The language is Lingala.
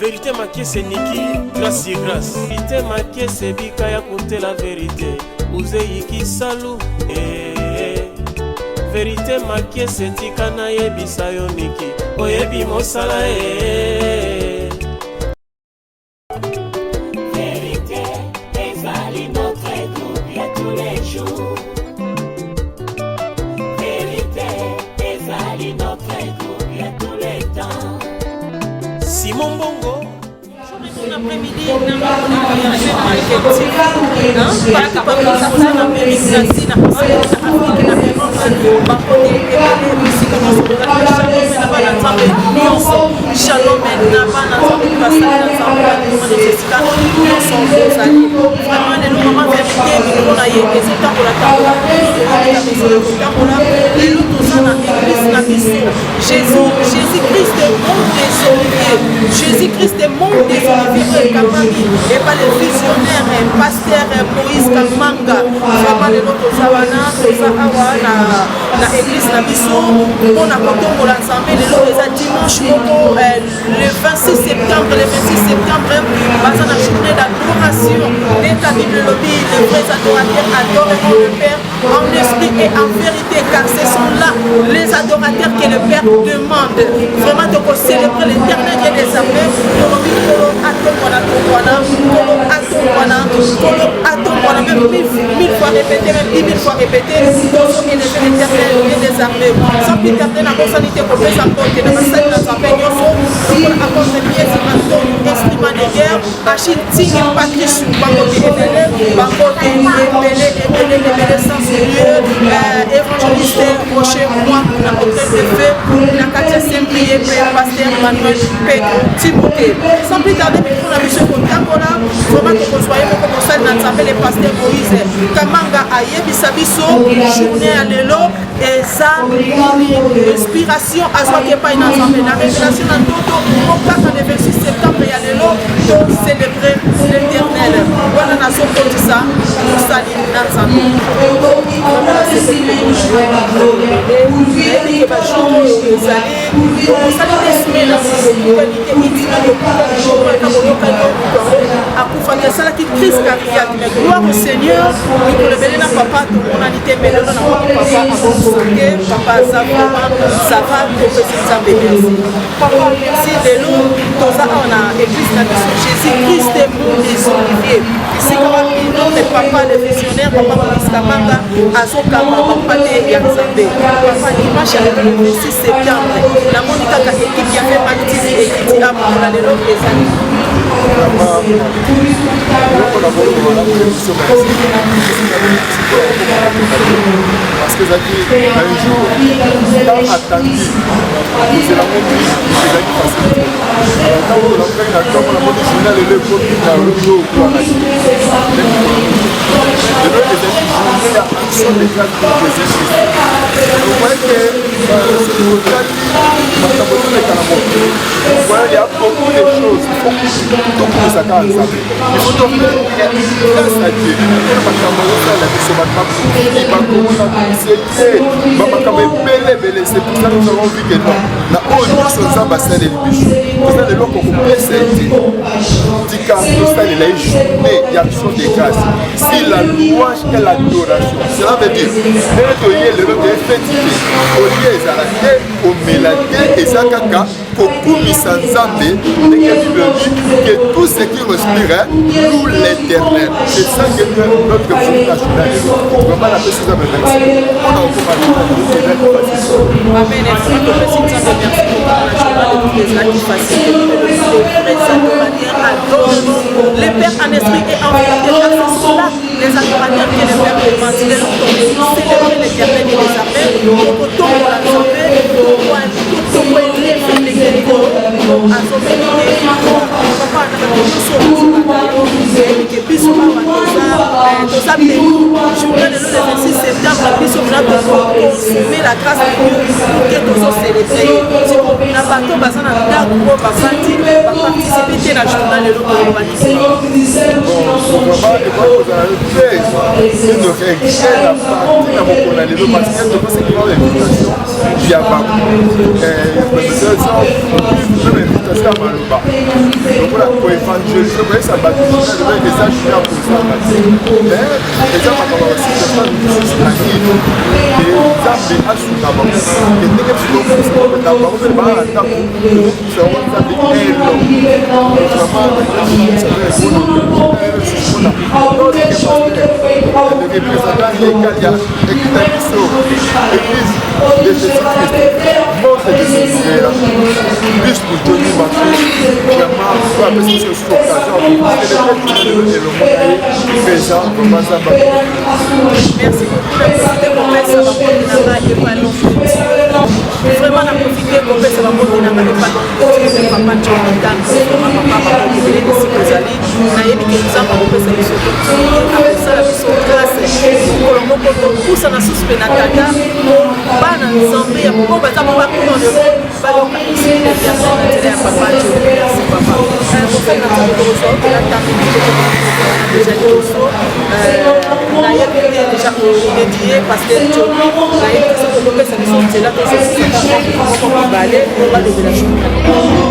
Vérité maquée c'est Niki, grâce et grâce. Vérité maquée c'est Bikaya compter la vérité. Ouzei qui salou. Vérité maquée c'est Tikana yebi sayo Niki. Oyebi mosala Vérité, ezali notre groupe ya tous les jours. Vérité, ezali notre groupe ya tous les temps. Simon Bongo. Bon après-midi, on a voyagé dans Jésus-Christ est mon désolé, et pas les visionnaires, pasteur Moïse Kamanga, vraiment les autres Zawana, na église na biso, on a compté l'ensemble, les autres dimanche, le 26 septembre, basé la journée d'adoration, l'état de lobby, les vrais adorateurs adoreront le Père en esprit et en vérité, car ce sont là les adorateurs que le Père demande. Vraiment, de célébrer l'éternel Dieu des armées, même 1000 fois répété, même 10 000 fois répété, pour élever l'éternel Dieu des armées. Sans plus tarder, la personnalité qu'on fait s'en compte, dans la salle de la salle, nous avons des pièces de instrument de guerre, Achille Tigre, Patrice, Bangote Ebele, Bangote Ebele, sans lieu, évangéliste, Rocher, moi, la hôtel de feu, la Katia Saint-Prié, pasteur Manuel Pedro, Timothée. Sans plus tarder, on a vu ce contact-là, vraiment que vous soyez comme ça, dans le pasteur Moïse, Kamanga Ayebi Sabiso, journée à l'élo, et ça, inspiration à soi qui n'est pas une ensemble. La révélation dans tout, au 4 le 26 septembre, il y a l'élo, pour célébrer l'éternel. Voilà, on a son côté ça, nous saluons l'ensemble. Gloire au Seigneur, nous le bénissons papa, tout le monde a été béni, papa ça va, papa, merci de nous, tout ça on a église Jésus-Christ est mon désolivier. Ici, notre papa, le visionnaire, papa Moïse Kamanga, à son camarade, papa Yanzambe. Papa dimanche le 26 septembre, la Monica équipe qui a fait activité et qui a pour la lélo des années. Parce que un jour, tant attendu, c'est la montre qui est facile. Quand on a fait la tombe, la montre journal et le groupe qui a le dos pour la vie. De l'autre, les journées, la action des classes pour les esprits. Vous voyez que ce journal, il y a beaucoup de choses. Tout pour ça, il faut donc grâce à Dieu. C'est pour ça que nous avons vu que non. La haute nous sommes ambassades de l'Ibichou. Nous avons le lot qu'on peut s'aider. Tika, nous avons la journée d'action de grâce. Si la louange et l'adoration, cela veut dire que le lot est fatigué. Au lieu de au mélanger et ça caca, pour Koumissa Nzambe, que tout ce qui respire loue l'éternel. C'est ça que notre groupe national est. Vraiment la personne de merci. On a encore Amen. Merci pour la journée de les actes faciles. Les pères en esprit et en vérité, sont là. Les adorateurs que le Père demande, c'est célébrer l'éternel et les appels, pour tout la journée, pour élever les gros, à sauver les gros, papa, journée de 26 septembre, consommer la grâce de Dieu pour que nous soyons célébrés. Si on a bateau, on va participer à la journée de l'urbanisme. Une réaction à partir de mon analyse parce que je pense que c'est une invitation via Babou. Même invitation eza maloba lokola koévangélise koyesa bato eza juna kozanga te eza makambo ya situation mosusu na nini nzambe asunga bango ndenge bisokokusa bango mpe baa na ntango ozokusa yango nzambe elo le représentant légal ya ekita biso église de Jésus-Christ montre de Jésus-Christ plus pour Johnny Batou vraiment pour appeler ce sur occasion présent vraiment ça va merci beaucoup de profiter pour mettre ça va vraiment na profiter pour mettre ça va pour na papa Johnny vraiment papa pour que les kozali na yebi ke nzamba ko pesa biso avec ça la biso grâce pour le moko to pousa na suspend na tata bana nzambe ya ko baza ba ko no ba yo ka isi ya papa Johnny merci papa pour faire notre retour de la terminer déjà na yebi déjà dédié parce que Johnny na yebi que ça ko pesa biso c'est là que c'est ça ko balé on va de la